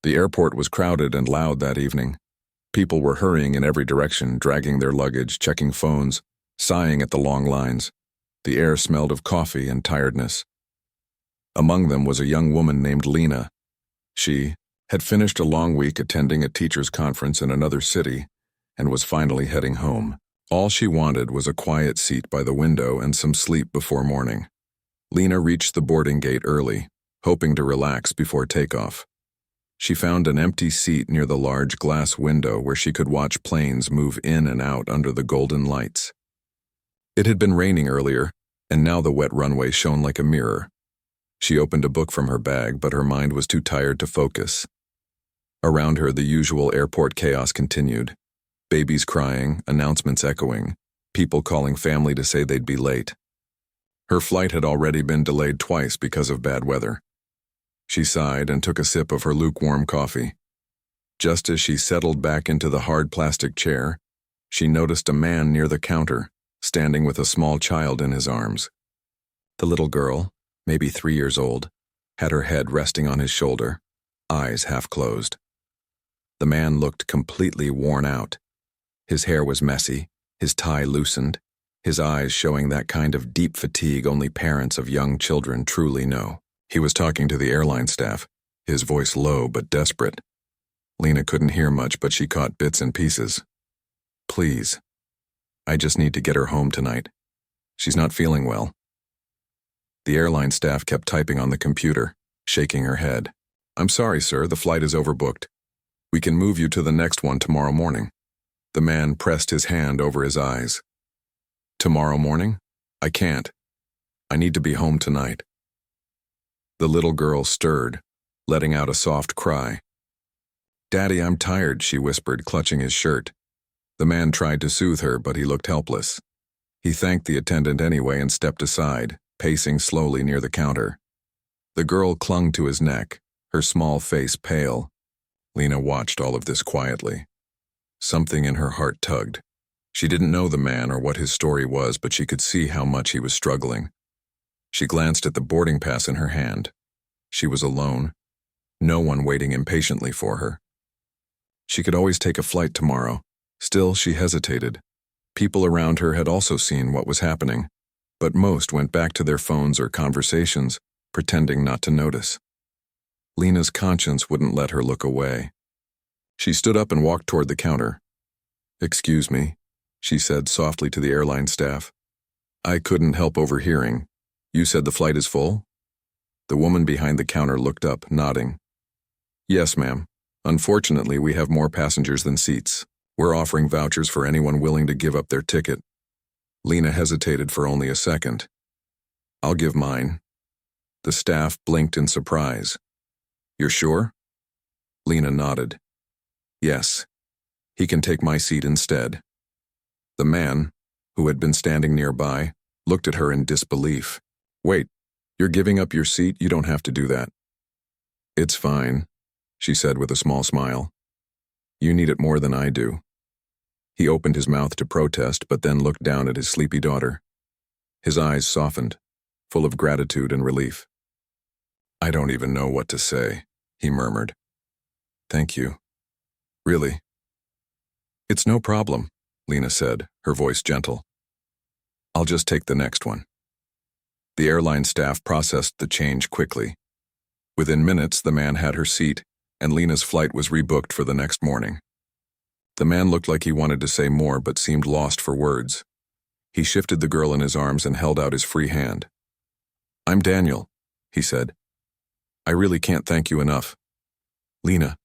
The airport was crowded and loud that evening. People were hurrying in every direction, dragging their luggage, checking phones, sighing at the long lines. The air smelled of coffee and tiredness. Among them was a young woman named Lena. She had finished a long week attending a teachers' conference in another city and was finally heading home. All she wanted was a quiet seat by the window and some sleep before morning. Lena reached the boarding gate early, hoping to relax before takeoff. She found an empty seat near the large glass window where she could watch planes move in and out under the golden lights. It had been raining earlier, and now the wet runway shone like a mirror. She opened a book from her bag, but her mind was too tired to focus. Around her, the usual airport chaos continued. Babies crying, announcements echoing, people calling family to say they'd be late. Her flight had already been delayed twice because of bad weather. She sighed and took a sip of her lukewarm coffee. Just as she settled back into the hard plastic chair, she noticed a man near the counter, standing with a small child in his arms. The little girl, maybe 3 years old, had her head resting on his shoulder, eyes half closed. The man looked completely worn out. His hair was messy, his tie loosened, his eyes showing that kind of deep fatigue only parents of young children truly know. He was talking to the airline staff, his voice low but desperate. Lena couldn't hear much, but she caught bits and pieces. "Please. I just need to get her home tonight. She's not feeling well." The airline staff kept typing on the computer, shaking her head. "I'm sorry, sir, the flight is overbooked. We can move you to the next one tomorrow morning." The man pressed his hand over his eyes. "Tomorrow morning? I can't. I need to be home tonight." The little girl stirred, letting out a soft cry. "Daddy, I'm tired," she whispered, clutching his shirt. The man tried to soothe her, but he looked helpless. He thanked the attendant anyway and stepped aside, pacing slowly near the counter. The girl clung to his neck, her small face pale. Lena watched all of this quietly. Something in her heart tugged. She didn't know the man or what his story was, but she could see how much he was struggling. She glanced at the boarding pass in her hand. She was alone, no one waiting impatiently for her. She could always take a flight tomorrow. Still, she hesitated. People around her had also seen what was happening, but most went back to their phones or conversations, pretending not to notice. Lena's conscience wouldn't let her look away. She stood up and walked toward the counter. "Excuse me," she said softly to the airline staff. "I couldn't help overhearing. You said the flight is full?" The woman behind the counter looked up, nodding. "Yes, ma'am. Unfortunately, we have more passengers than seats. We're offering vouchers for anyone willing to give up their ticket." Lena hesitated for only a second. "I'll give mine." The staff blinked in surprise. "You're sure?" Lena nodded. "Yes. He can take my seat instead." The man, who had been standing nearby, looked at her in disbelief. "Wait, you're giving up your seat? You don't have to do that." "It's fine," she said with a small smile. "You need it more than I do." He opened his mouth to protest, but then looked down at his sleepy daughter. His eyes softened, full of gratitude and relief. "I don't even know what to say," he murmured. "Thank you. Really." "It's no problem," Lena said, her voice gentle. "I'll just take the next one." The airline staff processed the change quickly. Within minutes, the man had her seat, and Lena's flight was rebooked for the next morning. The man looked like he wanted to say more but seemed lost for words. He shifted the girl in his arms and held out his free hand. "I'm Daniel," he said. "I really can't thank you enough." "Lena,"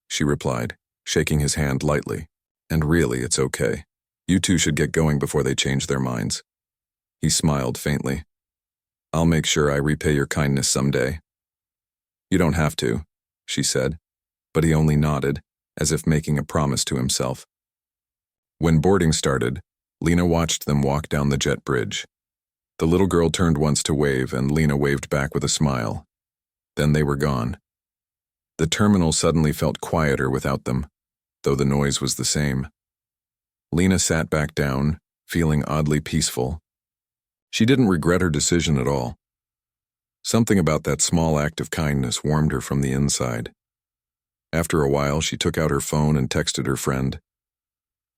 she replied, shaking his hand lightly. "And really, it's okay. You two should get going before they change their minds." He smiled faintly. "I'll make sure I repay your kindness someday." "You don't have to," she said, but he only nodded, as if making a promise to himself. When boarding started, Lena watched them walk down the jet bridge. The little girl turned once to wave, and Lena waved back with a smile. Then they were gone. The terminal suddenly felt quieter without them, though the noise was the same. Lena sat back down, feeling oddly peaceful. She didn't regret her decision at all. Something about that small act of kindness warmed her from the inside. After a while, she took out her phone and texted her friend.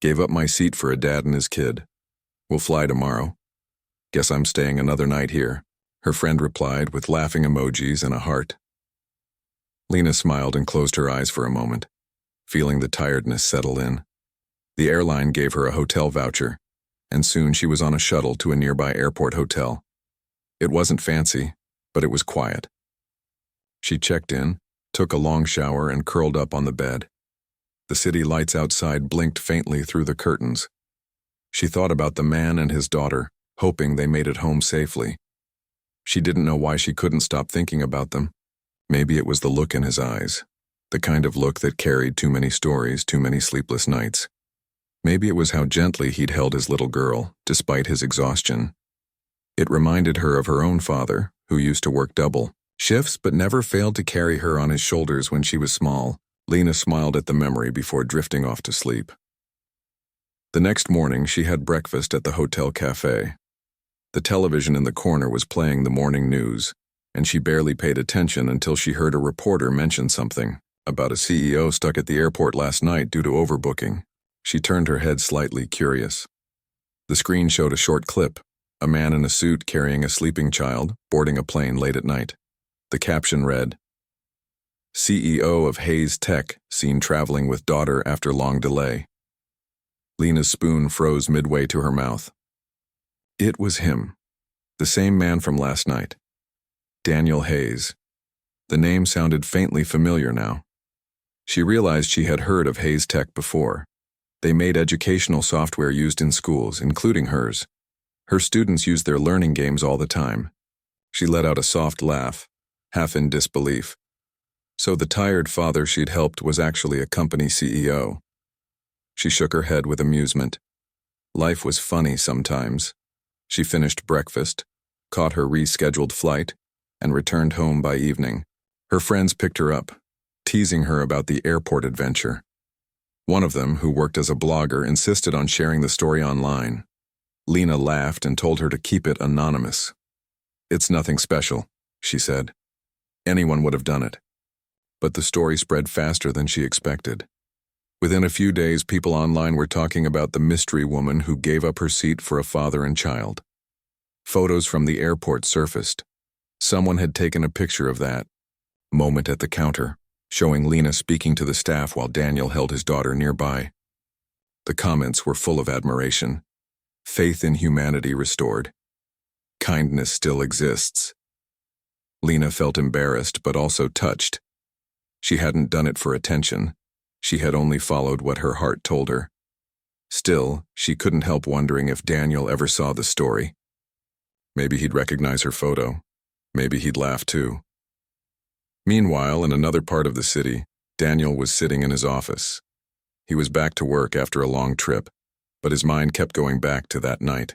Gave up my seat for a dad and his kid. We'll fly tomorrow. Guess I'm staying another night here, her friend replied with laughing emojis and a heart. Lena smiled and closed her eyes for a moment, feeling the tiredness settle in. The airline gave her a hotel voucher, and soon she was on a shuttle to a nearby airport hotel. It wasn't fancy, but it was quiet. She checked in, took a long shower, and curled up on the bed. The city lights outside blinked faintly through the curtains. She thought about the man and his daughter, hoping they made it home safely. She didn't know why she couldn't stop thinking about them. Maybe it was the look in his eyes, the kind of look that carried too many stories, too many sleepless nights. Maybe it was how gently he'd held his little girl, despite his exhaustion. It reminded her of her own father, who used to work double shifts but never failed to carry her on his shoulders when she was small. Lena smiled at the memory before drifting off to sleep. The next morning, she had breakfast at the hotel cafe. The television in the corner was playing the morning news, and she barely paid attention until she heard a reporter mention something about a CEO stuck at the airport last night due to overbooking. She turned her head slightly curious. The screen showed a short clip, a man in a suit carrying a sleeping child, boarding a plane late at night. The caption read, CEO of Hayes Tech seen traveling with daughter after long delay. Lena's spoon froze midway to her mouth. It was him, the same man from last night. Daniel Hayes. The name sounded faintly familiar now. She realized she had heard of Hayes Tech before. They made educational software used in schools, including hers. Her students used their learning games all the time. She let out a soft laugh, half in disbelief. So the tired father she'd helped was actually a company CEO. She shook her head with amusement. Life was funny sometimes. She finished breakfast, caught her rescheduled flight, and returned home by evening. Her friends picked her up, teasing her about the airport adventure. One of them, who worked as a blogger, insisted on sharing the story online. Lena laughed and told her to keep it anonymous. It's nothing special, she said. Anyone would have done it. But the story spread faster than she expected. Within a few days, people online were talking about the mystery woman who gave up her seat for a father and child. Photos from the airport surfaced. Someone had taken a picture of that moment at the counter, showing Lena speaking to the staff while Daniel held his daughter nearby. The comments were full of admiration. Faith in humanity restored. Kindness still exists. Lena felt embarrassed but also touched. She hadn't done it for attention. She had only followed what her heart told her. Still, she couldn't help wondering if Daniel ever saw the story. Maybe he'd recognize her photo. Maybe he'd laugh too. Meanwhile, in another part of the city, Daniel was sitting in his office. He was back to work after a long trip, but his mind kept going back to that night.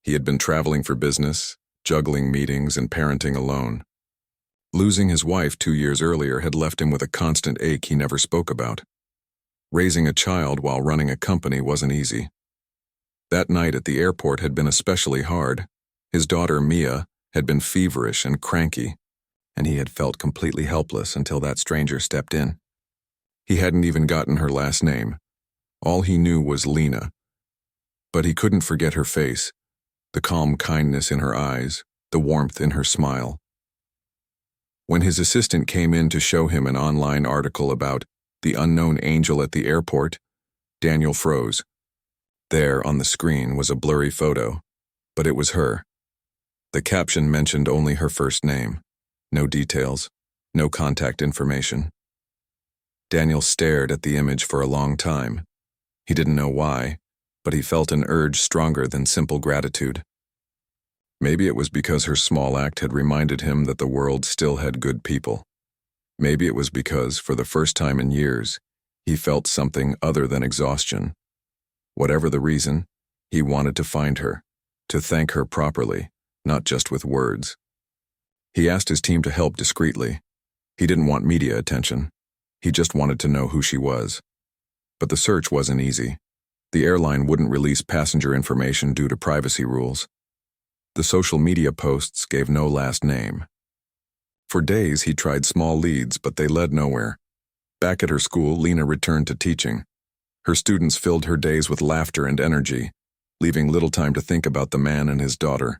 He had been traveling for business, juggling meetings and parenting alone. Losing his wife 2 years earlier had left him with a constant ache he never spoke about. Raising a child while running a company wasn't easy. That night at the airport had been especially hard. His daughter, Mia, had been feverish and cranky, and he had felt completely helpless until that stranger stepped in. He hadn't even gotten her last name. All he knew was Lena. But he couldn't forget her face, the calm kindness in her eyes, the warmth in her smile. When his assistant came in to show him an online article about the unknown angel at the airport, Daniel froze. There on the screen was a blurry photo, but it was her. The caption mentioned only her first name. No details, no contact information. Daniel stared at the image for a long time. He didn't know why, but he felt an urge stronger than simple gratitude. Maybe it was because her small act had reminded him that the world still had good people. Maybe it was because, for the first time in years, he felt something other than exhaustion. Whatever the reason, he wanted to find her, to thank her properly, not just with words. He asked his team to help discreetly. He didn't want media attention. He just wanted to know who she was. But the search wasn't easy. The airline wouldn't release passenger information due to privacy rules. The social media posts gave no last name. For days he tried small leads, but they led nowhere. Back at her school, Lena returned to teaching. Her students filled her days with laughter and energy, leaving little time to think about the man and his daughter.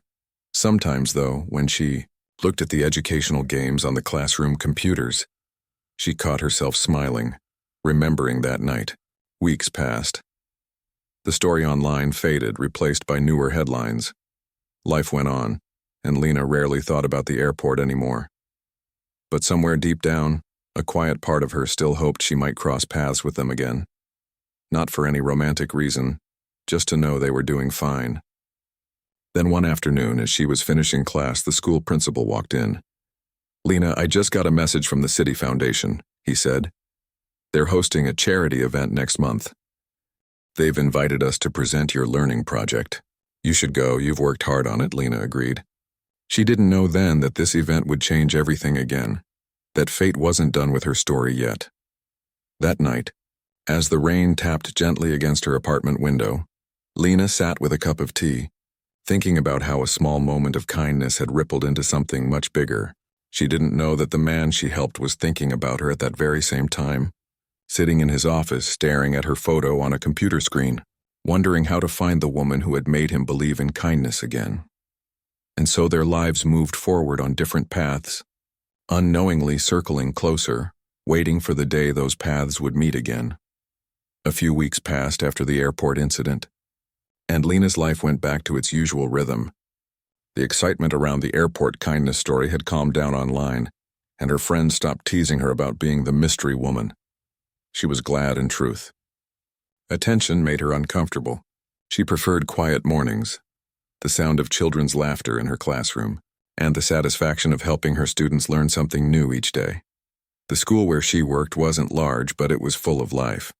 Sometimes, though, when she looked at the educational games on the classroom computers, she caught herself smiling, remembering that night. Weeks passed. The story online faded, replaced by newer headlines. Life went on, and Lena rarely thought about the airport anymore. But somewhere deep down, a quiet part of her still hoped she might cross paths with them again. Not for any romantic reason, just to know they were doing fine. Then one afternoon, as she was finishing class, the school principal walked in. "Lena, I just got a message from the City Foundation," he said. "They're hosting a charity event next month. They've invited us to present your learning project. You should go, you've worked hard on it," Lena agreed. She didn't know then that this event would change everything again, that fate wasn't done with her story yet. That night, as the rain tapped gently against her apartment window, Lena sat with a cup of tea, thinking about how a small moment of kindness had rippled into something much bigger. She didn't know that the man she helped was thinking about her at that very same time, sitting in his office staring at her photo on a computer screen, wondering how to find the woman who had made him believe in kindness again. And so their lives moved forward on different paths, unknowingly circling closer, waiting for the day those paths would meet again. A few weeks passed after the airport incident, and Lena's life went back to its usual rhythm. The excitement around the airport kindness story had calmed down online, and her friends stopped teasing her about being the mystery woman. She was glad in truth. Attention made her uncomfortable. She preferred quiet mornings, the sound of children's laughter in her classroom, and the satisfaction of helping her students learn something new each day. The school where she worked wasn't large, but it was full of life.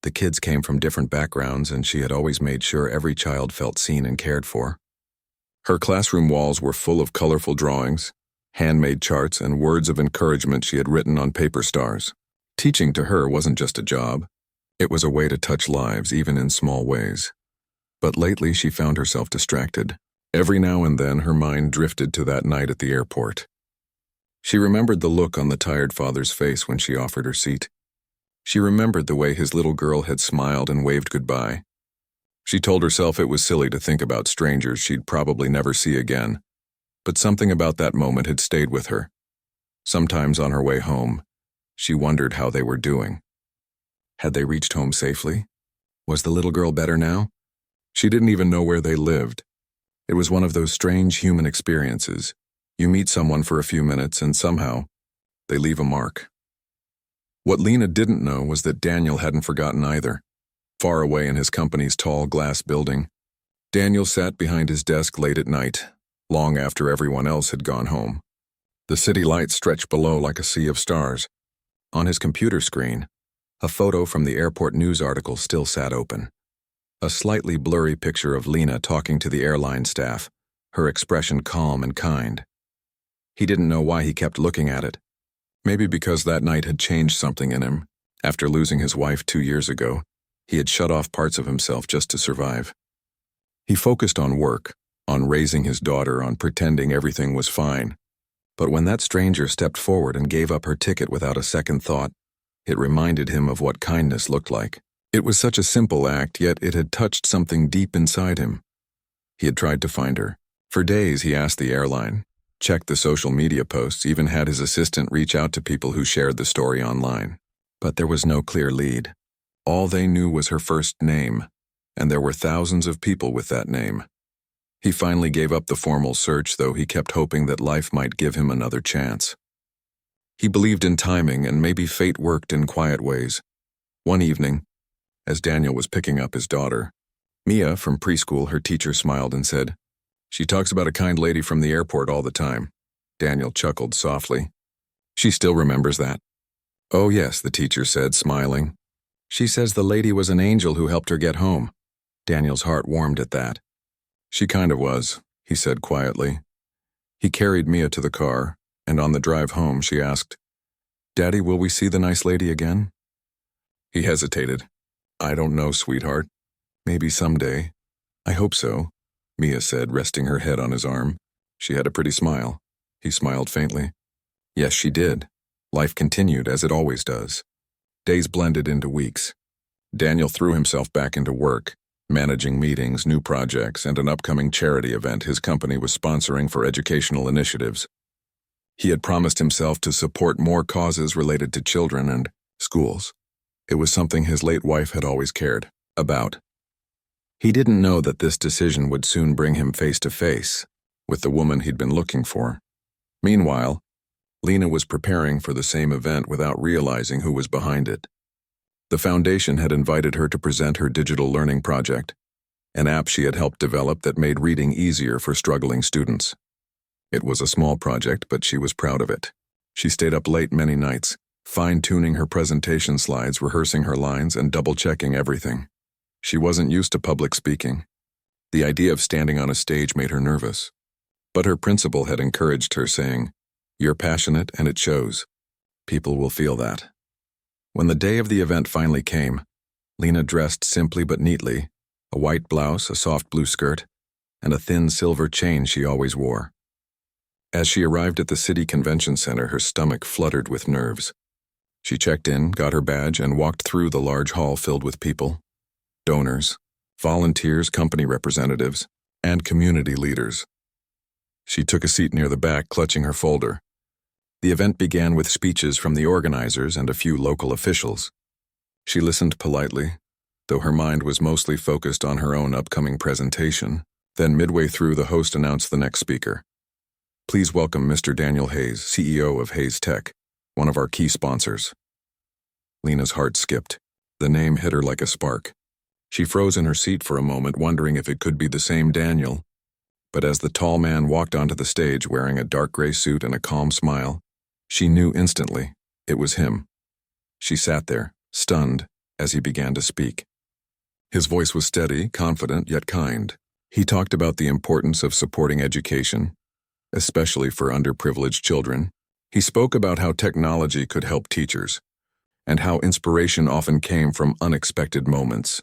The kids came from different backgrounds, and she had always made sure every child felt seen and cared for. Her classroom walls were full of colorful drawings, handmade charts, and words of encouragement she had written on paper stars. Teaching to her wasn't just a job. It was a way to touch lives, even in small ways. But lately she found herself distracted. Every now and then her mind drifted to that night at the airport. She remembered the look on the tired father's face when she offered her seat. She remembered the way his little girl had smiled and waved goodbye. She told herself it was silly to think about strangers she'd probably never see again, but something about that moment had stayed with her. Sometimes on her way home, she wondered how they were doing. Had they reached home safely? Was the little girl better now? She didn't even know where they lived. It was one of those strange human experiences. You meet someone for a few minutes and somehow, they leave a mark. What Lena didn't know was that Daniel hadn't forgotten either. Far away in his company's tall glass building, Daniel sat behind his desk late at night, long after everyone else had gone home. The city lights stretched below like a sea of stars. On his computer screen, a photo from the airport news article still sat open. A slightly blurry picture of Lena talking to the airline staff, her expression calm and kind. He didn't know why he kept looking at it. Maybe because that night had changed something in him. After losing his wife 2 years ago, he had shut off parts of himself just to survive. He focused on work, on raising his daughter, on pretending everything was fine. But when that stranger stepped forward and gave up her ticket without a second thought, it reminded him of what kindness looked like. It was such a simple act, yet it had touched something deep inside him. He had tried to find her. For days he asked the airline, checked the social media posts, even had his assistant reach out to people who shared the story online. But there was no clear lead. All they knew was her first name, and there were thousands of people with that name. He finally gave up the formal search, though he kept hoping that life might give him another chance. He believed in timing, and maybe fate worked in quiet ways. One evening, as Daniel was picking up his daughter, Mia from preschool, her teacher, smiled and said, "She talks about a kind lady from the airport all the time." Daniel chuckled softly. "She still remembers that?" "Oh yes," the teacher said, smiling. "She says the lady was an angel who helped her get home." Daniel's heart warmed at that. "She kind of was," he said quietly. He carried Mia to the car, and on the drive home she asked, "Daddy, will we see the nice lady again?" He hesitated. "I don't know, sweetheart. Maybe someday. I hope so," Mia said, resting her head on his arm. She had a pretty smile. He smiled faintly. "Yes, she did. Life continued as it always does. Days blended into weeks. Daniel threw himself back into work, managing meetings, new projects, and an upcoming charity event his company was sponsoring for educational initiatives. He had promised himself to support more causes related to children and schools. It was something his late wife had always cared about. He didn't know that this decision would soon bring him face to face with the woman he'd been looking for. Meanwhile, Lena was preparing for the same event without realizing who was behind it. The foundation had invited her to present her digital learning project, an app she had helped develop that made reading easier for struggling students. It was a small project, but she was proud of it. She stayed up late many nights, fine-tuning her presentation slides, rehearsing her lines, and double-checking everything. She wasn't used to public speaking. The idea of standing on a stage made her nervous. But her principal had encouraged her, saying, "You're passionate, and it shows. People will feel that." When the day of the event finally came, Lena dressed simply but neatly, a white blouse, a soft blue skirt, and a thin silver chain she always wore. As she arrived at the city convention center, her stomach fluttered with nerves. She checked in, got her badge, and walked through the large hall filled with people, donors, volunteers, company representatives, and community leaders. She took a seat near the back, clutching her folder. The event began with speeches from the organizers and a few local officials. She listened politely, though her mind was mostly focused on her own upcoming presentation. Then midway through, the host announced the next speaker. "Please welcome Mr. Daniel Hayes, CEO of Hayes Tech, one of our key sponsors." Lena's heart skipped. The name hit her like a spark. She froze in her seat for a moment, wondering if it could be the same Daniel. But as the tall man walked onto the stage wearing a dark gray suit and a calm smile, she knew instantly it was him. She sat there, stunned, as he began to speak. His voice was steady, confident, yet kind. He talked about the importance of supporting education, especially for underprivileged children. He spoke about how technology could help teachers, and how inspiration often came from unexpected moments.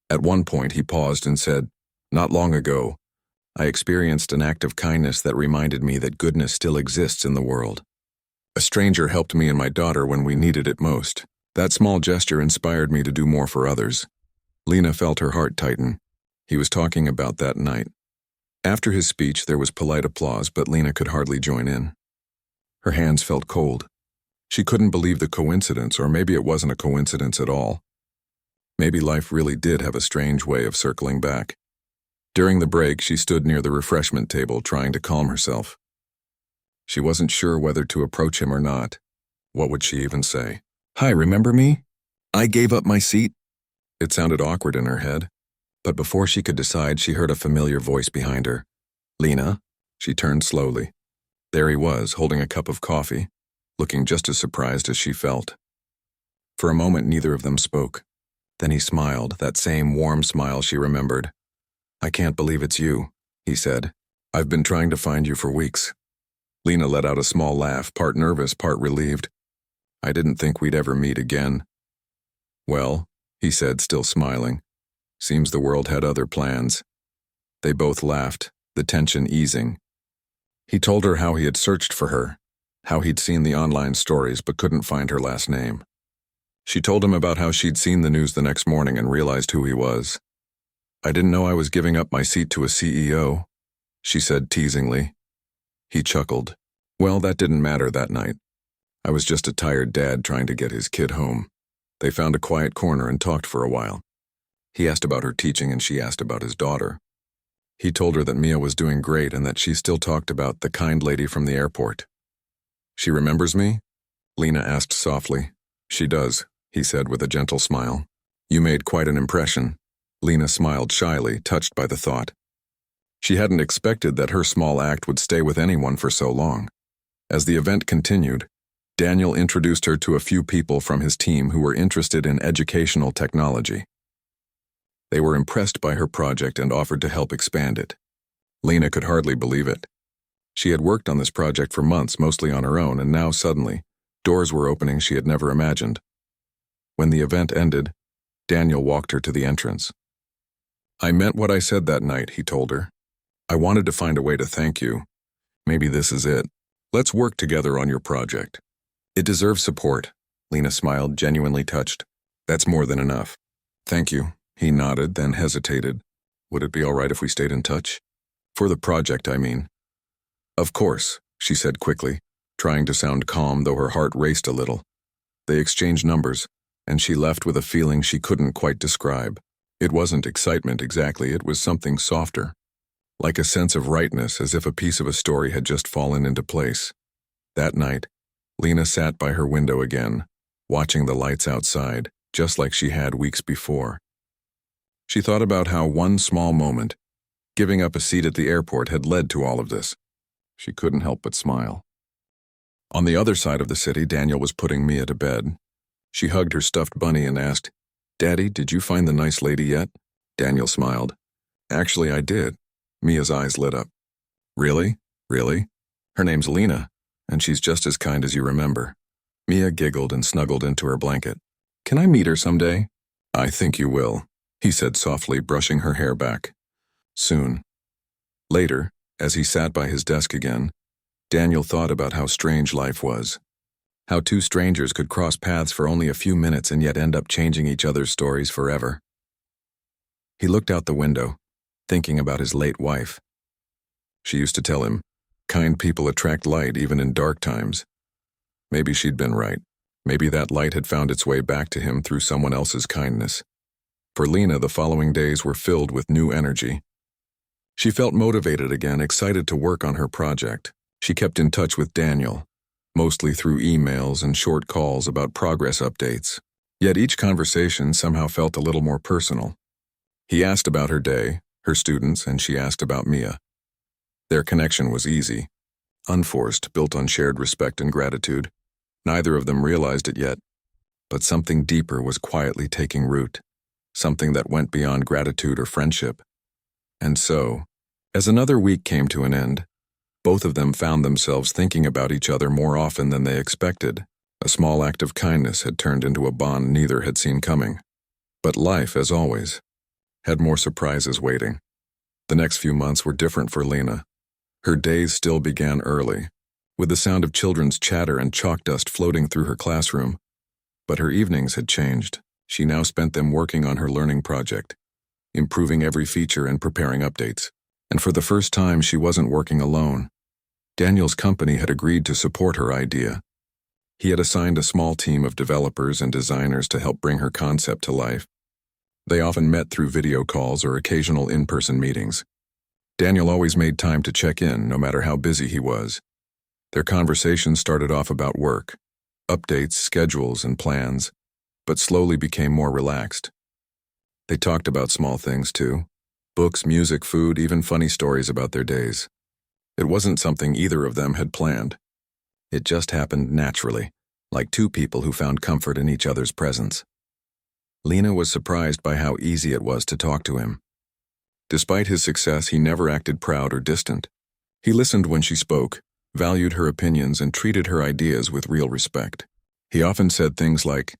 At one point, he paused and said, "Not long ago, I experienced an act of kindness that reminded me that goodness still exists in the world. A stranger helped me and my daughter when we needed it most. That small gesture inspired me to do more for others." Lena felt her heart tighten. He was talking about that night. After his speech, there was polite applause, but Lena could hardly join in. Her hands felt cold. She couldn't believe the coincidence, or maybe it wasn't a coincidence at all. Maybe life really did have a strange way of circling back. During the break, she stood near the refreshment table, trying to calm herself. She wasn't sure whether to approach him or not. What would she even say? "Hi, remember me? I gave up my seat." It sounded awkward in her head, but before she could decide, she heard a familiar voice behind her. "Lena?" She turned slowly. There he was, holding a cup of coffee, looking just as surprised as she felt. For a moment, neither of them spoke. Then he smiled, that same warm smile she remembered. "I can't believe it's you," he said. "I've been trying to find you for weeks." Lena let out a small laugh, part nervous, part relieved. "I didn't think we'd ever meet again." "Well," he said, still smiling. "Seems the world had other plans." They both laughed, the tension easing. He told her how he had searched for her, how he'd seen the online stories but couldn't find her last name. She told him about how she'd seen the news the next morning and realized who he was. "I didn't know I was giving up my seat to a CEO," she said teasingly. He chuckled. "Well, that didn't matter that night. I was just a tired dad trying to get his kid home." They found a quiet corner and talked for a while. He asked about her teaching and she asked about his daughter. He told her that Mia was doing great and that she still talked about the kind lady from the airport. "She remembers me?" Lena asked softly. "She does," he said with a gentle smile. "You made quite an impression." Lena smiled shyly, touched by the thought. She hadn't expected that her small act would stay with anyone for so long. As the event continued, Daniel introduced her to a few people from his team who were interested in educational technology. They were impressed by her project and offered to help expand it. Lena could hardly believe it. She had worked on this project for months, mostly on her own, and now suddenly, doors were opening she had never imagined. When the event ended, Daniel walked her to the entrance. "I meant what I said that night," he told her. "I wanted to find a way to thank you. Maybe this is it. Let's work together on your project." It deserves support. Lena smiled, genuinely touched. That's more than enough. Thank you. He nodded, then hesitated. Would it be all right if we stayed in touch? For the project, I mean. Of course, she said quickly, trying to sound calm though her heart raced a little. They exchanged numbers, and she left with a feeling she couldn't quite describe. It wasn't excitement exactly, it was something softer. Like a sense of rightness, as if a piece of a story had just fallen into place. That night, Lena sat by her window again, watching the lights outside, just like she had weeks before. She thought about how one small moment, giving up a seat at the airport, had led to all of this. She couldn't help but smile. On the other side of the city, Daniel was putting Mia to bed. She hugged her stuffed bunny and asked, "Daddy, did you find the nice lady yet?" Daniel smiled. "Actually, I did." Mia's eyes lit up. "Really? Really? Her name's Lena, and she's just as kind as you remember." Mia giggled and snuggled into her blanket. "Can I meet her someday?" "I think you will," he said softly, brushing her hair back. "Soon." Later, as he sat by his desk again, Daniel thought about how strange life was. How two strangers could cross paths for only a few minutes and yet end up changing each other's stories forever. He looked out the window, thinking about his late wife. She used to tell him, kind people attract light even in dark times. Maybe she'd been right. Maybe that light had found its way back to him through someone else's kindness. For Lena, the following days were filled with new energy. She felt motivated again, excited to work on her project. She kept in touch with Daniel, mostly through emails and short calls about progress updates. Yet each conversation somehow felt a little more personal. He asked about her day, her students, and she asked about Mia. Their connection was easy, unforced, built on shared respect and gratitude. Neither of them realized it yet, but something deeper was quietly taking root, something that went beyond gratitude or friendship. And so, as another week came to an end, both of them found themselves thinking about each other more often than they expected. A small act of kindness had turned into a bond neither had seen coming. But life, as always, had more surprises waiting. The next few months were different for Lena. Her days still began early, with the sound of children's chatter and chalk dust floating through her classroom. But her evenings had changed. She now spent them working on her learning project, improving every feature and preparing updates. And for the first time, she wasn't working alone. Daniel's company had agreed to support her idea. He had assigned a small team of developers and designers to help bring her concept to life. They often met through video calls or occasional in-person meetings. Daniel always made time to check in, no matter how busy he was. Their conversations started off about work, updates, schedules, and plans, but slowly became more relaxed. They talked about small things, too. Books, music, food, even funny stories about their days. It wasn't something either of them had planned. It just happened naturally, like two people who found comfort in each other's presence. Lena was surprised by how easy it was to talk to him. Despite his success, he never acted proud or distant. He listened when she spoke, valued her opinions, and treated her ideas with real respect. He often said things like,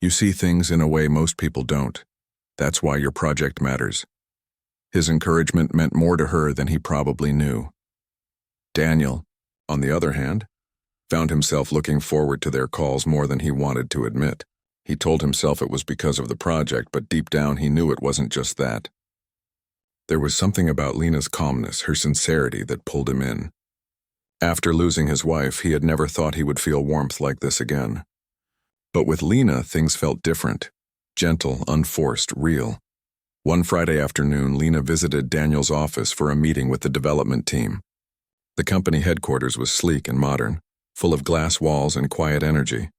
"You see things in a way most people don't. That's why your project matters." His encouragement meant more to her than he probably knew. Daniel, on the other hand, found himself looking forward to their calls more than he wanted to admit. He told himself it was because of the project, but deep down he knew it wasn't just that. There was something about Lena's calmness, her sincerity, that pulled him in. After losing his wife, he had never thought he would feel warmth like this again. But with Lena, things felt different. Gentle, unforced, real. One Friday afternoon, Lena visited Daniel's office for a meeting with the development team. The company headquarters was sleek and modern, full of glass walls and quiet energy.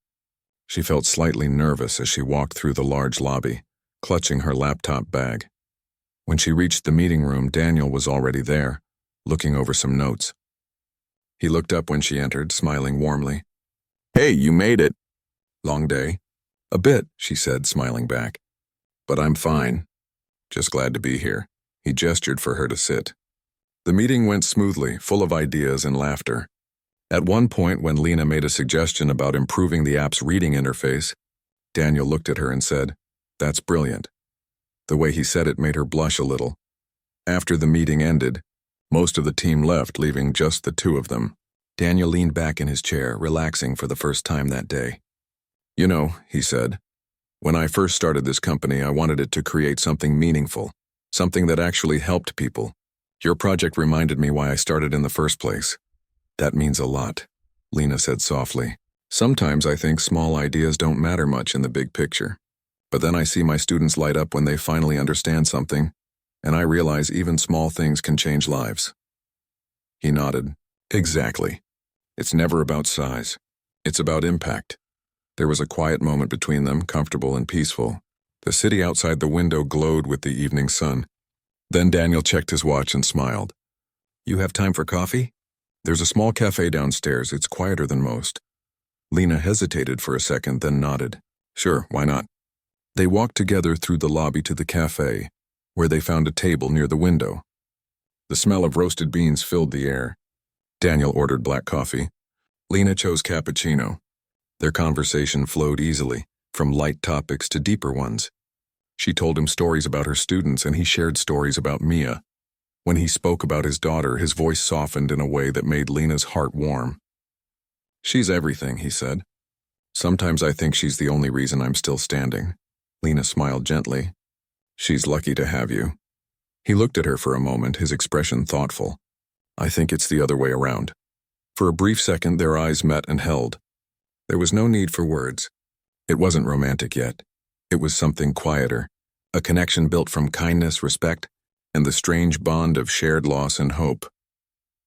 She felt slightly nervous as she walked through the large lobby, clutching her laptop bag. When she reached the meeting room, Daniel was already there, looking over some notes. He looked up when she entered, smiling warmly. "Hey, you made it." "Long day?" "A bit," she said, smiling back. "But I'm fine. Just glad to be here." He gestured for her to sit. The meeting went smoothly, full of ideas and laughter. At one point, when Lena made a suggestion about improving the app's reading interface, Daniel looked at her and said, "That's brilliant." The way he said it made her blush a little. After the meeting ended, most of the team left, leaving just the two of them. Daniel leaned back in his chair, relaxing for the first time that day. "You know," he said, "when I first started this company, I wanted it to create something meaningful, something that actually helped people. Your project reminded me why I started in the first place." "That means a lot," Lena said softly. "Sometimes I think small ideas don't matter much in the big picture. But then I see my students light up when they finally understand something, and I realize even small things can change lives." He nodded. "Exactly. It's never about size. It's about impact." There was a quiet moment between them, comfortable and peaceful. The city outside the window glowed with the evening sun. Then Daniel checked his watch and smiled. "You have time for coffee? There's a small cafe downstairs. It's quieter than most." Lena hesitated for a second, then nodded. "Sure, why not?" They walked together through the lobby to the cafe, where they found a table near the window. The smell of roasted beans filled the air. Daniel ordered black coffee. Lena chose cappuccino. Their conversation flowed easily, from light topics to deeper ones. She told him stories about her students, and he shared stories about Mia. When he spoke about his daughter, his voice softened in a way that made Lena's heart warm. "She's everything," he said. "Sometimes I think she's the only reason I'm still standing." Lena smiled gently. "She's lucky to have you." He looked at her for a moment, his expression thoughtful. "I think it's the other way around." For a brief second, their eyes met and held. There was no need for words. It wasn't romantic yet. It was something quieter, a connection built from kindness, respect, and the strange bond of shared loss and hope.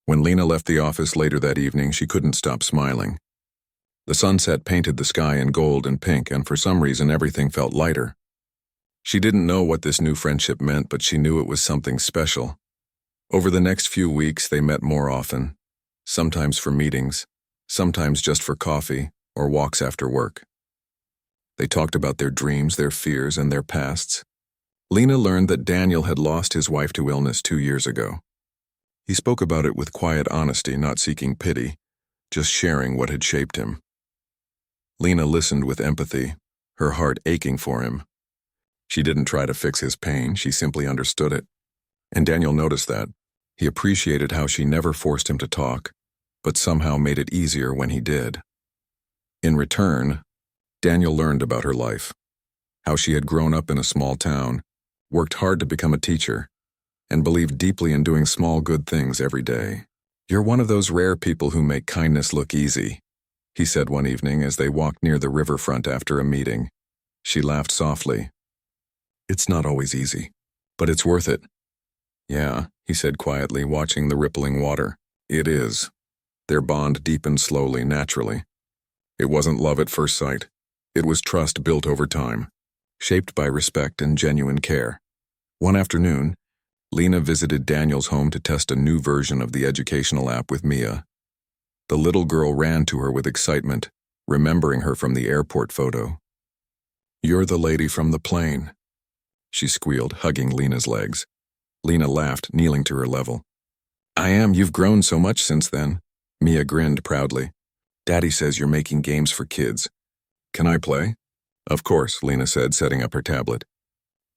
When Lena left the office later that evening, she couldn't stop smiling. The sunset painted the sky in gold and pink, and for some reason everything felt lighter. She didn't know what this new friendship meant, but she knew it was something special. Over the next few weeks, they met more often, sometimes for meetings, sometimes just for coffee or walks after work. They talked about their dreams, their fears, and their pasts. Lena learned that Daniel had lost his wife to illness 2 years ago. He spoke about it with quiet honesty, not seeking pity, just sharing what had shaped him. Lena listened with empathy, her heart aching for him. She didn't try to fix his pain, she simply understood it. And Daniel noticed that. He appreciated how she never forced him to talk, but somehow made it easier when he did. In return, Daniel learned about her life, how she had grown up in a small town, worked hard to become a teacher, and believed deeply in doing small good things every day. "You're one of those rare people who make kindness look easy," he said one evening as they walked near the riverfront after a meeting. She laughed softly. "It's not always easy, but it's worth it." "Yeah," he said quietly, watching the rippling water. "It is." Their bond deepened slowly, naturally. It wasn't love at first sight. It was trust built over time, shaped by respect and genuine care. One afternoon, Lena visited Daniel's home to test a new version of the educational app with Mia. The little girl ran to her with excitement, remembering her from the airport photo. "You're the lady from the plane," she squealed, hugging Lena's legs. Lena laughed, kneeling to her level. "I am. You've grown so much since then." Mia grinned proudly. "Daddy says you're making games for kids. Can I play?" "Of course," Lena said, setting up her tablet.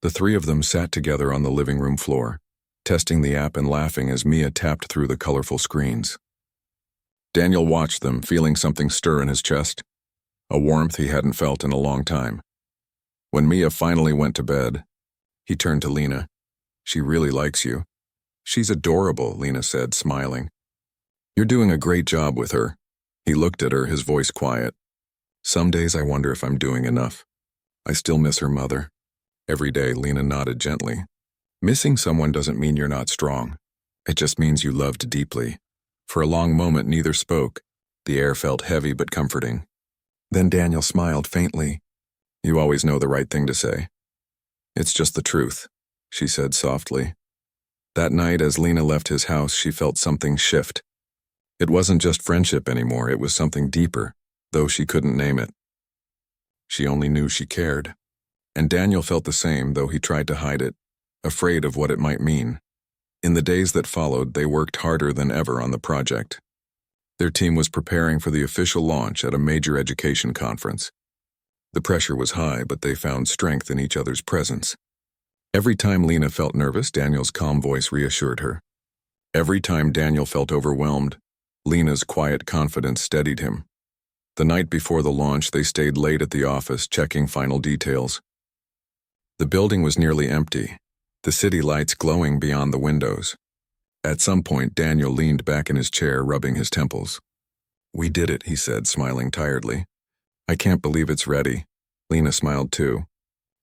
The three of them sat together on the living room floor, testing the app and laughing as Mia tapped through the colorful screens. Daniel watched them, feeling something stir in his chest, a warmth he hadn't felt in a long time. When Mia finally went to bed, he turned to Lena. "She really likes you." "She's adorable," Lena said, smiling. "You're doing a great job with her." He looked at her, his voice quiet. "Some days I wonder if I'm doing enough. I still miss her mother." Every day, Lena nodded gently. "Missing someone doesn't mean you're not strong. It just means you loved deeply." For a long moment, neither spoke. The air felt heavy but comforting. Then Daniel smiled faintly. "You always know the right thing to say." "It's just the truth," she said softly. That night, as Lena left his house, she felt something shift. It wasn't just friendship anymore, it was something deeper, though she couldn't name it. She only knew she cared. And Daniel felt the same, though he tried to hide it, afraid of what it might mean. In the days that followed, they worked harder than ever on the project. Their team was preparing for the official launch at a major education conference. The pressure was high, but they found strength in each other's presence. Every time Lena felt nervous, Daniel's calm voice reassured her. Every time Daniel felt overwhelmed, Lena's quiet confidence steadied him. The night before the launch, they stayed late at the office, checking final details. The building was nearly empty, the city lights glowing beyond the windows. At some point, Daniel leaned back in his chair, rubbing his temples. "We did it," he said, smiling tiredly. "I can't believe it's ready." Lena smiled too.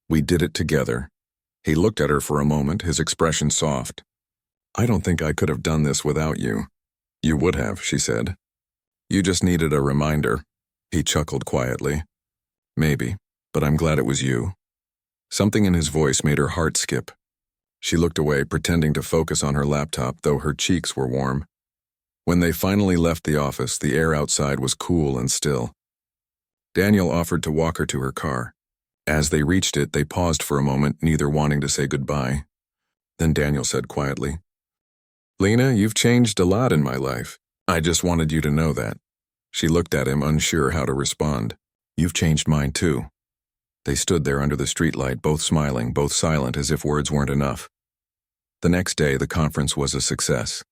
"We did it together." He looked at her for a moment, his expression soft. "I don't think I could have done this without you." "You would have," she said. "You just needed a reminder." He chuckled quietly. "Maybe, but I'm glad it was you." Something in his voice made her heart skip. She looked away, pretending to focus on her laptop, though her cheeks were warm. When they finally left the office, the air outside was cool and still. Daniel offered to walk her to her car. As they reached it, they paused for a moment, neither wanting to say goodbye. Then Daniel said quietly, "Lena, you've changed a lot in my life. I just wanted you to know that." She looked at him, unsure how to respond. "You've changed mine too." They stood there under the streetlight, both smiling, both silent, as if words weren't enough. The next day, the conference was a success.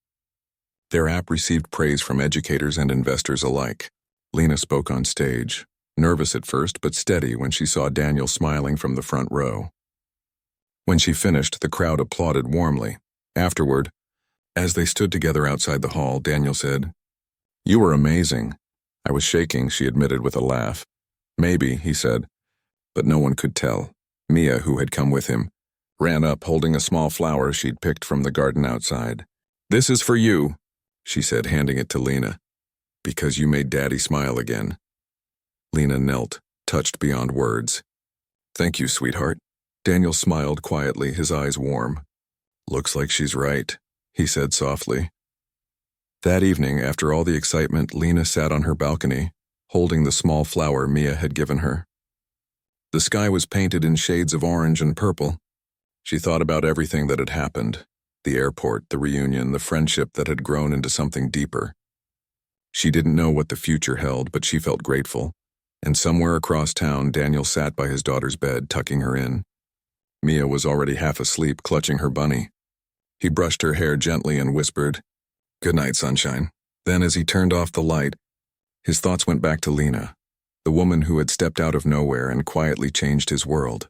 Their app received praise from educators and investors alike. Lena spoke on stage, nervous at first but steady when she saw Daniel smiling from the front row. When she finished, the crowd applauded warmly. Afterward, as they stood together outside the hall, Daniel said, "You were amazing." "I was shaking," she admitted with a laugh. "Maybe," he said, but no one could tell. Mia, who had come with him, ran up holding a small flower she'd picked from the garden outside. "This is for you," she said, handing it to Lena, "because you made Daddy smile again." Lena knelt, touched beyond words. "Thank you, sweetheart." Daniel smiled quietly, his eyes warm. "Looks like she's right," he said softly. That evening, after all the excitement, Lena sat on her balcony, holding the small flower Mia had given her. The sky was painted in shades of orange and purple. She thought about everything that had happened, the airport, the reunion, the friendship that had grown into something deeper. She didn't know what the future held, but she felt grateful. And somewhere across town, Daniel sat by his daughter's bed, tucking her in. Mia was already half asleep, clutching her bunny. He brushed her hair gently and whispered, "Good night, sunshine." Then, as he turned off the light, his thoughts went back to Lena, the woman who had stepped out of nowhere and quietly changed his world.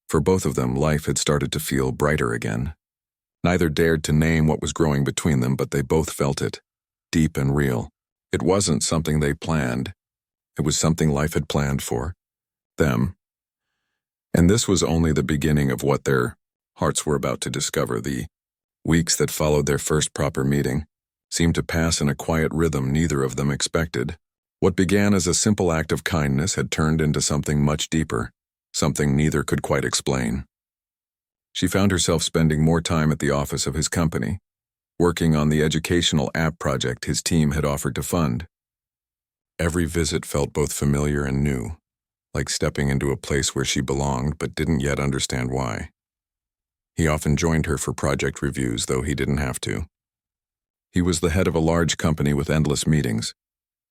For both of them, life had started to feel brighter again. Neither dared to name what was growing between them, but they both felt it, deep and real. It wasn't something they planned. It was something life had planned for them. And this was only the beginning of what their hearts were about to discover. The weeks that followed their first proper meeting seemed to pass in a quiet rhythm neither of them expected. What began as a simple act of kindness had turned into something much deeper, something neither could quite explain. She found herself spending more time at the office of his company, working on the educational app project his team had offered to fund. Every visit felt both familiar and new, like stepping into a place where she belonged but didn't yet understand why. He often joined her for project reviews, though he didn't have to. He was the head of a large company with endless meetings,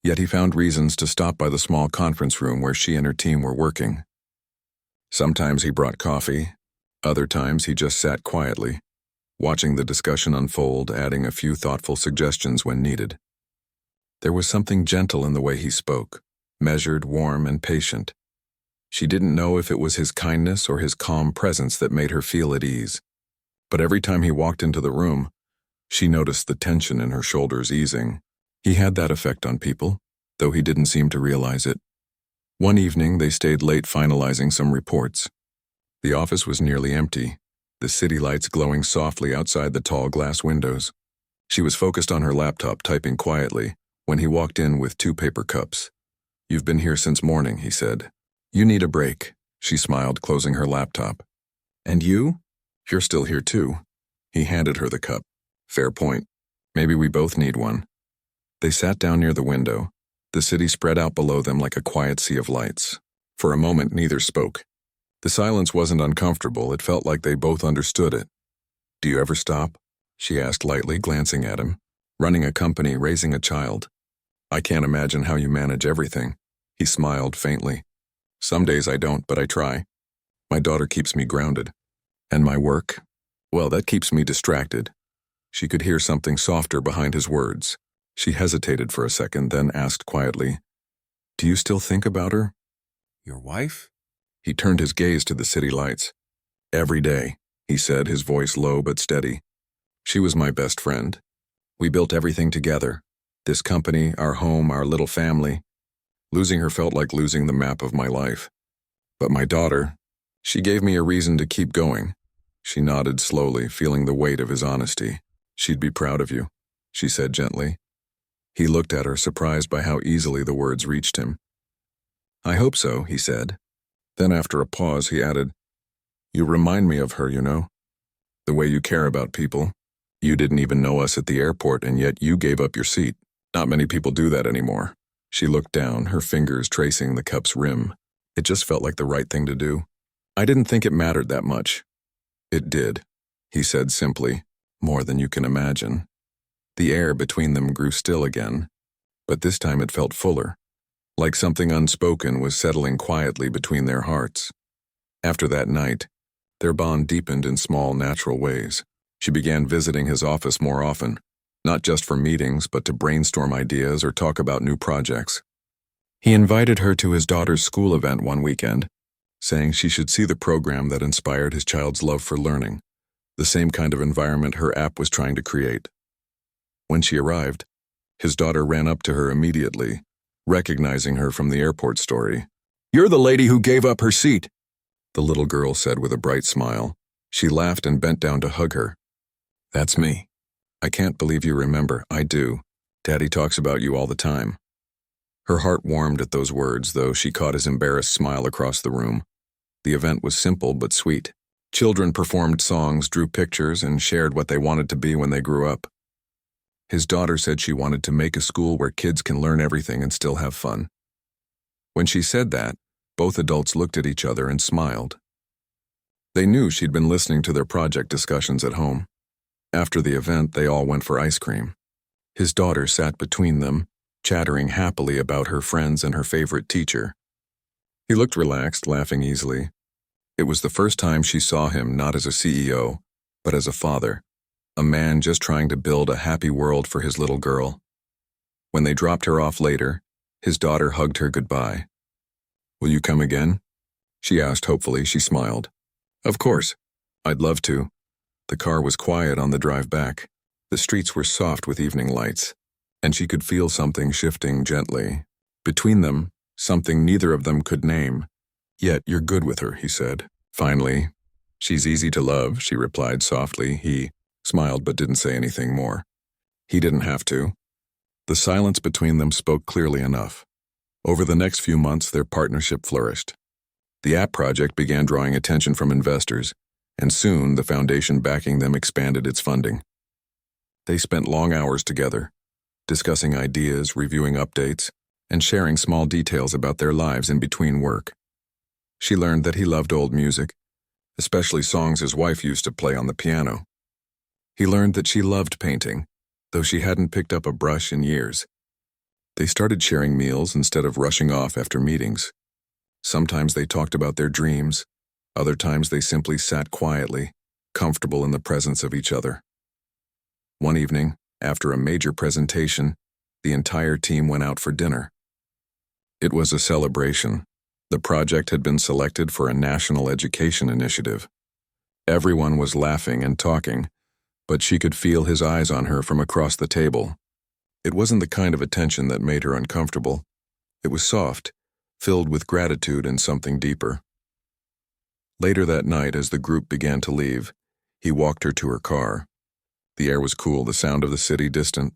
yet he found reasons to stop by the small conference room where she and her team were working. Sometimes he brought coffee, other times he just sat quietly, watching the discussion unfold, adding a few thoughtful suggestions when needed. There was something gentle in the way he spoke, measured, warm, and patient. She didn't know if it was his kindness or his calm presence that made her feel at ease. But every time he walked into the room, she noticed the tension in her shoulders easing. He had that effect on people, though he didn't seem to realize it. One evening, they stayed late finalizing some reports. The office was nearly empty, the city lights glowing softly outside the tall glass windows. She was focused on her laptop, typing quietly, when he walked in with 2 paper cups. "You've been here since morning," he said. "You need a break," she smiled, closing her laptop. "And you? You're still here too." He handed her the cup. "Fair point. Maybe we both need one." They sat down near the window, the city spread out below them like a quiet sea of lights. For a moment, neither spoke. The silence wasn't uncomfortable, it felt like they both understood it. "Do you ever stop?" she asked lightly, glancing at him. "Running a company, raising a child. I can't imagine how you manage everything." He smiled faintly. "Some days I don't, but I try. My daughter keeps me grounded. And my work? Well, that keeps me distracted." She could hear something softer behind his words, She hesitated for a second, then asked quietly, "Do you still think about her?" Your wife? He turned his gaze to the city lights. "Every day," he said, his voice low but steady. "She was my best friend. We built everything together. This company, our home, our little family. Losing her felt like losing the map of my life. But my daughter, she gave me a reason to keep going." She nodded slowly, feeling the weight of his honesty. "She'd be proud of you," she said gently. He looked at her, surprised by how easily the words reached him. "I hope so," he said. Then after a pause, he added, "You remind me of her, you know? The way you care about people. You didn't even know us at the airport, and yet you gave up your seat. Not many people do that anymore." She looked down, her fingers tracing the cup's rim. It just felt like the right thing to do. "I didn't think it mattered that much." "It did," he said simply, "more than you can imagine." The air between them grew still again, but this time it felt fuller, like something unspoken was settling quietly between their hearts. After that night, their bond deepened in small, natural ways. She began visiting his office more often, not just for meetings, but to brainstorm ideas or talk about new projects. He invited her to his daughter's school event one weekend, saying she should see the program that inspired his child's love for learning, the same kind of environment her app was trying to create. When she arrived, his daughter ran up to her immediately, recognizing her from the airport story. "You're the lady who gave up her seat," the little girl said with a bright smile. She laughed and bent down to hug her. "That's me. I can't believe you remember. I do. Daddy talks about you all the time." Her heart warmed at those words, though she caught his embarrassed smile across the room. The event was simple but sweet. Children performed songs, drew pictures, and shared what they wanted to be when they grew up. His daughter said she wanted to make a school where kids can learn everything and still have fun. When she said that, both adults looked at each other and smiled. They knew she'd been listening to their project discussions at home. After the event, they all went for ice cream. His daughter sat between them, chattering happily about her friends and her favorite teacher. He looked relaxed, laughing easily. It was the first time she saw him not as a CEO, but as a father, a man just trying to build a happy world for his little girl. When they dropped her off later, his daughter hugged her goodbye. "Will you come again?" she asked hopefully. She smiled. "Of course. I'd love to." The car was quiet on the drive back. The streets were soft with evening lights, and she could feel something shifting gently. Between them, something neither of them could name. "Yet you're good with her," he said. Finally, "She's easy to love," she replied softly. He smiled but didn't say anything more. He didn't have to. The silence between them spoke clearly enough. Over the next few months, their partnership flourished. The app project began drawing attention from investors, and soon the foundation backing them expanded its funding. They spent long hours together, discussing ideas, reviewing updates, and sharing small details about their lives in between work. She learned that he loved old music, especially songs his wife used to play on the piano. He learned that she loved painting, though she hadn't picked up a brush in years. They started sharing meals instead of rushing off after meetings. Sometimes they talked about their dreams, other times they simply sat quietly, comfortable in the presence of each other. One evening, after a major presentation, the entire team went out for dinner. It was a celebration. The project had been selected for a national education initiative. Everyone was laughing and talking, but she could feel his eyes on her from across the table. It wasn't the kind of attention that made her uncomfortable. It was soft, filled with gratitude and something deeper. Later that night, as the group began to leave, he walked her to her car. The air was cool, the sound of the city distant.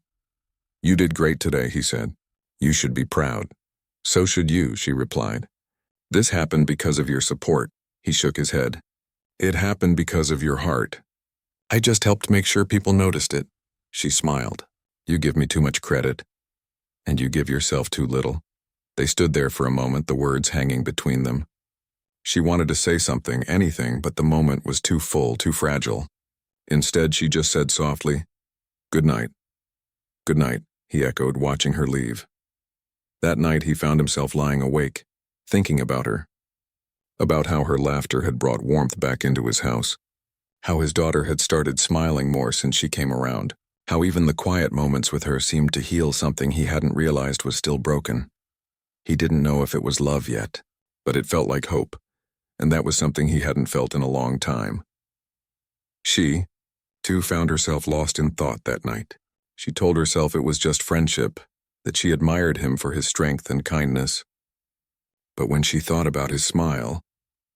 "You did great today," he said. "You should be proud." "So should you," she replied. "This happened because of your support." He shook his head. "It happened because of your heart." "I just helped make sure people noticed it." She smiled. "You give me too much credit. And you give yourself too little." They stood there for a moment, the words hanging between them. She wanted to say something, anything, but the moment was too full, too fragile. Instead, she just said softly, "Good night." "Good night," he echoed, watching her leave. That night, he found himself lying awake, thinking about her. About how her laughter had brought warmth back into his house. How his daughter had started smiling more since she came around. How even the quiet moments with her seemed to heal something he hadn't realized was still broken. He didn't know if it was love yet, but it felt like hope, and that was something he hadn't felt in a long time. She, too, found herself lost in thought that night. She told herself it was just friendship, that she admired him for his strength and kindness. But when she thought about his smile,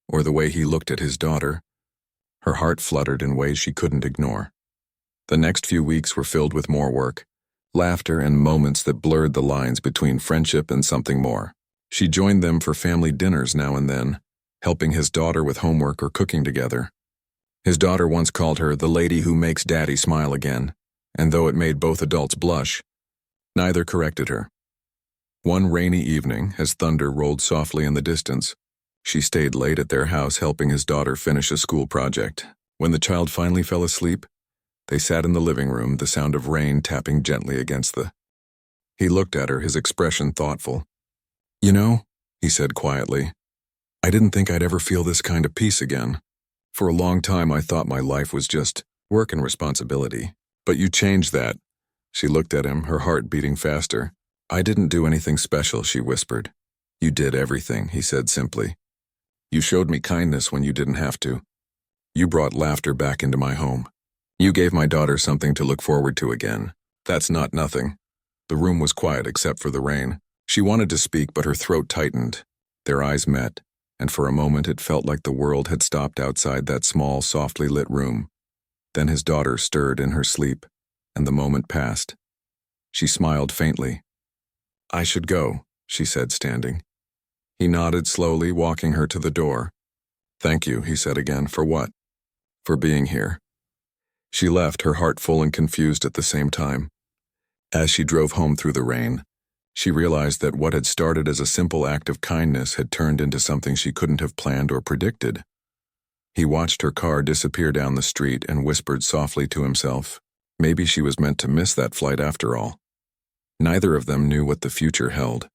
or the way he looked at his daughter, her heart fluttered in ways she couldn't ignore. The next few weeks were filled with more work, laughter, and moments that blurred the lines between friendship and something more. She joined them for family dinners now and then, helping his daughter with homework or cooking together. His daughter once called her the lady who makes daddy smile again, and though it made both adults blush, neither corrected her. One rainy evening, as thunder rolled softly in the distance, she stayed late at their house helping his daughter finish a school project. When the child finally fell asleep, they sat in the living room, the sound of rain tapping gently against the... He looked at her, his expression thoughtful. "You know," he said quietly, "I didn't think I'd ever feel this kind of peace again. For a long time I thought my life was just work and responsibility. But you changed that." She looked at him, her heart beating faster. "I didn't do anything special," she whispered. "You did everything," he said simply. "You showed me kindness when you didn't have to. You brought laughter back into my home. You gave my daughter something to look forward to again. That's not nothing." The room was quiet except for the rain. She wanted to speak, but her throat tightened. Their eyes met, and for a moment it felt like the world had stopped outside that small, softly lit room. Then his daughter stirred in her sleep, and the moment passed. She smiled faintly. "I should go," she said, standing. He nodded slowly, walking her to the door. "Thank you," he said again. "For what?" "For being here." She left, her heart full and confused at the same time. As she drove home through the rain, she realized that what had started as a simple act of kindness had turned into something she couldn't have planned or predicted. He watched her car disappear down the street and whispered softly to himself, maybe she was meant to miss that flight after all. Neither of them knew what the future held,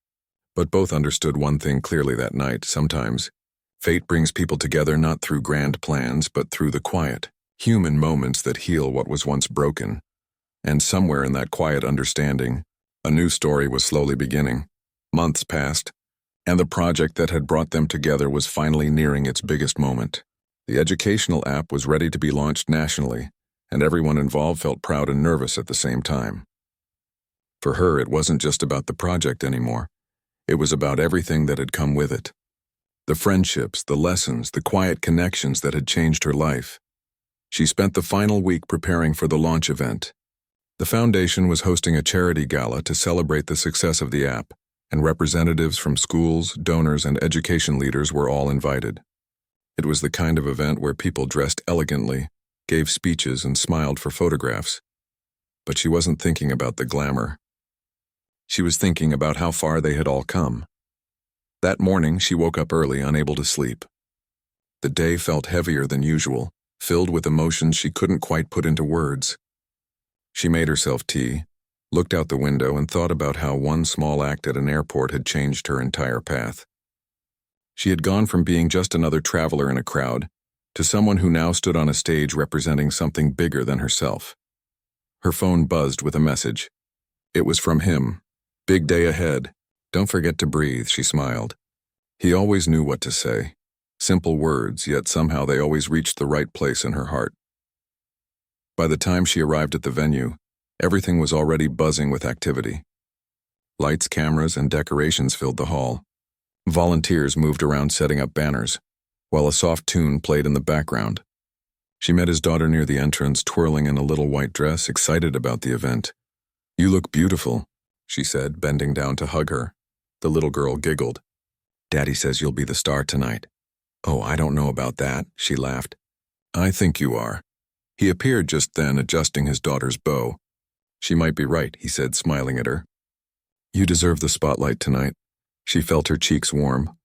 but both understood one thing clearly that night. Sometimes, fate brings people together not through grand plans, but through the quiet, human moments that heal what was once broken. And somewhere in that quiet understanding, a new story was slowly beginning. Months passed, and the project that had brought them together was finally nearing its biggest moment. The educational app was ready to be launched nationally, and everyone involved felt proud and nervous at the same time. For her, it wasn't just about the project anymore. It was about everything that had come with it. The friendships, the lessons, the quiet connections that had changed her life. She spent the final week preparing for the launch event. The foundation was hosting a charity gala to celebrate the success of the app, and representatives from schools, donors, and education leaders were all invited. It was the kind of event where people dressed elegantly, gave speeches, and smiled for photographs. But she wasn't thinking about the glamour. She was thinking about how far they had all come. That morning, she woke up early, unable to sleep. The day felt heavier than usual, filled with emotions she couldn't quite put into words. She made herself tea, looked out the window, and thought about how one small act at an airport had changed her entire path. She had gone from being just another traveler in a crowd to someone who now stood on a stage representing something bigger than herself. Her phone buzzed with a message. It was from him. "Big day ahead. Don't forget to breathe," she smiled. He always knew what to say. Simple words, yet somehow they always reached the right place in her heart. By the time she arrived at the venue, everything was already buzzing with activity. Lights, cameras, and decorations filled the hall. Volunteers moved around setting up banners, while a soft tune played in the background. She met his daughter near the entrance, twirling in a little white dress, excited about the event. "You look beautiful," she said, bending down to hug her. The little girl giggled. "Daddy says you'll be the star tonight." "Oh, I don't know about that," she laughed. "I think you are." He appeared just then, adjusting his daughter's bow. "She might be right," he said, smiling at her. "You deserve the spotlight tonight." She felt her cheeks warm.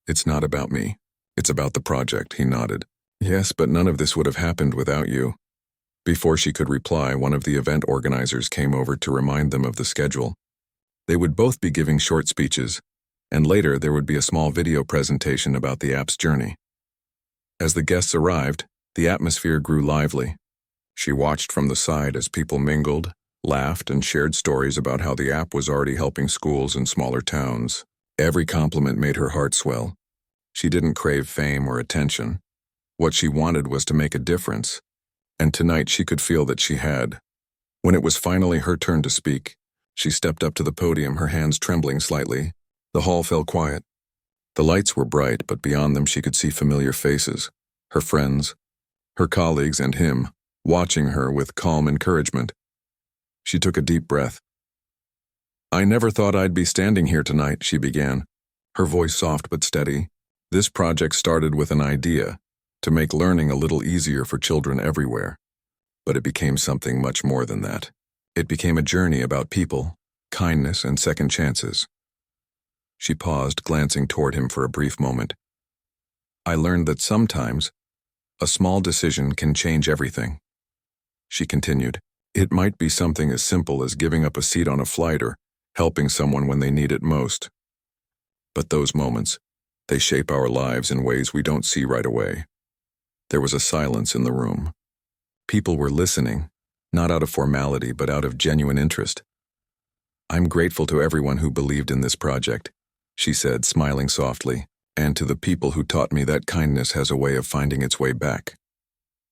"It's not about me. It's about the project," he nodded. "Yes, but none of this would have happened without you." Before she could reply, one of the event organizers came over to remind them of the schedule. They would both be giving short speeches, and later there would be a small video presentation about the app's journey. As the guests arrived, the atmosphere grew lively. She watched from the side as people mingled, laughed, and shared stories about how the app was already helping schools in smaller towns. Every compliment made her heart swell. She didn't crave fame or attention. What she wanted was to make a difference, and tonight she could feel that she had. When it was finally her turn to speak, she stepped up to the podium, her hands trembling slightly. The hall fell quiet. The lights were bright, but beyond them she could see familiar faces, her friends, her colleagues, and him, watching her with calm encouragement. She took a deep breath. "I never thought I'd be standing here tonight," she began, her voice soft but steady. "This project started with an idea, to make learning a little easier for children everywhere. But it became something much more than that. It became a journey about people, kindness, and second chances." She paused, glancing toward him for a brief moment. "I learned that sometimes a small decision can change everything." She continued, "It might be something as simple as giving up a seat on a flight or helping someone when they need it most. But those moments, they shape our lives in ways we don't see right away." There was a silence in the room. People were listening, not out of formality but out of genuine interest. "I'm grateful to everyone who believed in this project," she said, smiling softly, "and to the people who taught me that kindness has a way of finding its way back."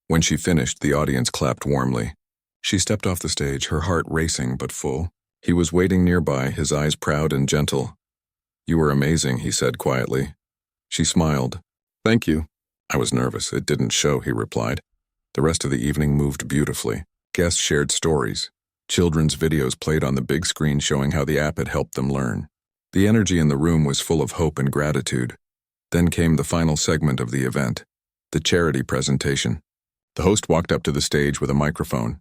When she finished, the audience clapped warmly. She stepped off the stage, her heart racing but full. He was waiting nearby, his eyes proud and gentle. "You were amazing," he said quietly. She smiled. "Thank you." "I was nervous. It didn't show," he replied. The rest of the evening moved beautifully. Guests shared stories. Children's videos played on the big screen showing how the app had helped them learn. The energy in the room was full of hope and gratitude. Then came the final segment of the event, the charity presentation. The host walked up to the stage with a microphone.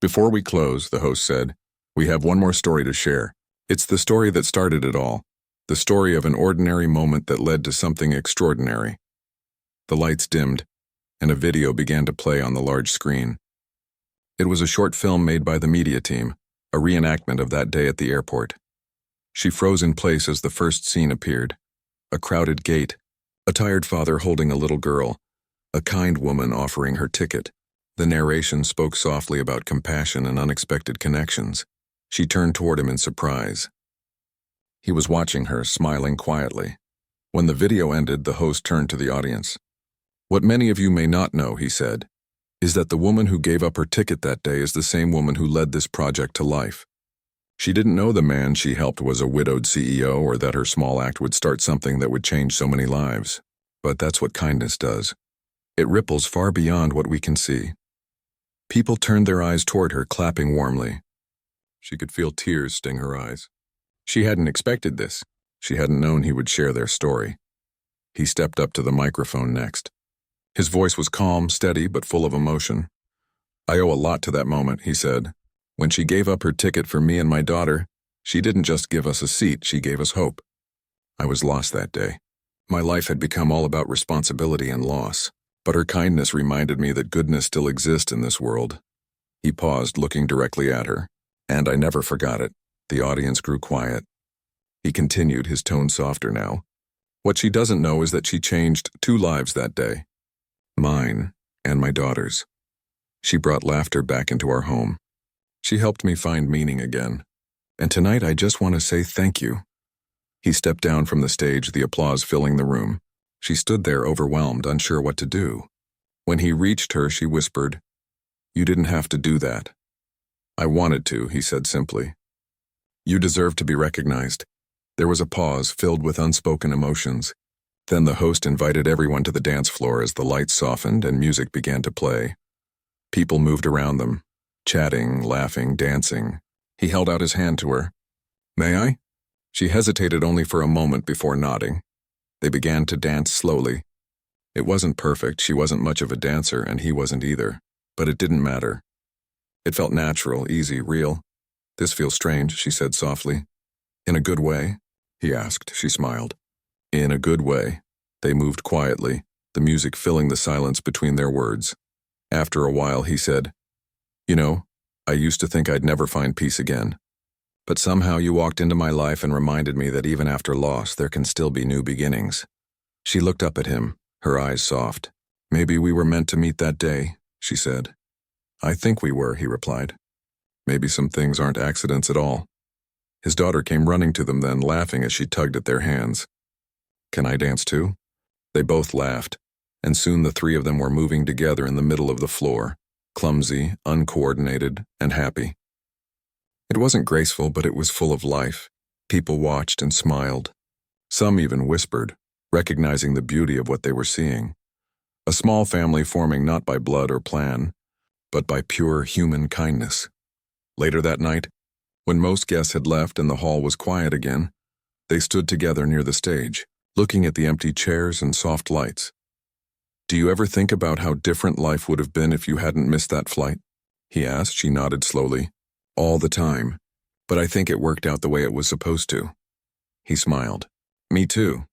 "Before we close," the host said, "we have one more story to share. It's the story that started it all, the story of an ordinary moment that led to something extraordinary." The lights dimmed, and a video began to play on the large screen. It was a short film made by the media team, a reenactment of that day at the airport. She froze in place as the first scene appeared. A crowded gate, a tired father holding a little girl, a kind woman offering her ticket. The narration spoke softly about compassion and unexpected connections. She turned toward him in surprise. He was watching her, smiling quietly. When the video ended, the host turned to the audience. "What many of you may not know," he said, "is that the woman who gave up her ticket that day is the same woman who led this project to life. She didn't know the man she helped was a widowed CEO or that her small act would start something that would change so many lives. But that's what kindness does. It ripples far beyond what we can see." People turned their eyes toward her, clapping warmly. She could feel tears sting her eyes. She hadn't expected this. She hadn't known he would share their story. He stepped up to the microphone next. His voice was calm, steady, but full of emotion. "I owe a lot to that moment," he said. "When she gave up her ticket for me and my daughter, she didn't just give us a seat, she gave us hope. I was lost that day. My life had become all about responsibility and loss, but her kindness reminded me that goodness still exists in this world." He paused, looking directly at her. "And I never forgot it." The audience grew quiet. He continued, his tone softer now. "What she doesn't know is that she changed 2 lives that day. Mine and my daughter's. She brought laughter back into our home. She helped me find meaning again. And tonight I just want to say thank you." He stepped down from the stage, the applause filling the room. She stood there overwhelmed, unsure what to do. When he reached her, she whispered, "You didn't have to do that." "I wanted to," he said simply. "You deserve to be recognized." There was a pause filled with unspoken emotions. Then the host invited everyone to the dance floor as the lights softened and music began to play. People moved around them, chatting, laughing, dancing. He held out his hand to her. "May I?" She hesitated only for a moment before nodding. They began to dance slowly. It wasn't perfect, she wasn't much of a dancer, and he wasn't either. But it didn't matter. It felt natural, easy, real. "This feels strange," she said softly. "In a good way?" he asked. She smiled. "In a good way." They moved quietly, the music filling the silence between their words. After a while, he said, "You know, I used to think I'd never find peace again. But somehow you walked into my life and reminded me that even after loss, there can still be new beginnings." She looked up at him, her eyes soft. "Maybe we were meant to meet that day," she said. "I think we were," he replied. Maybe some things aren't accidents at all. His daughter came running to them then, laughing as she tugged at their hands. "Can I dance too?" They both laughed, and soon the three of them were moving together in the middle of the floor, clumsy, uncoordinated, and happy. It wasn't graceful, but it was full of life. People watched and smiled. Some even whispered, recognizing the beauty of what they were seeing. A small family forming not by blood or plan, but by pure human kindness. Later that night, when most guests had left and the hall was quiet again, they stood together near the stage, looking at the empty chairs and soft lights. "Do you ever think about how different life would have been if you hadn't missed that flight?" he asked. She nodded slowly. "All the time, but I think it worked out the way it was supposed to." He smiled. "Me too.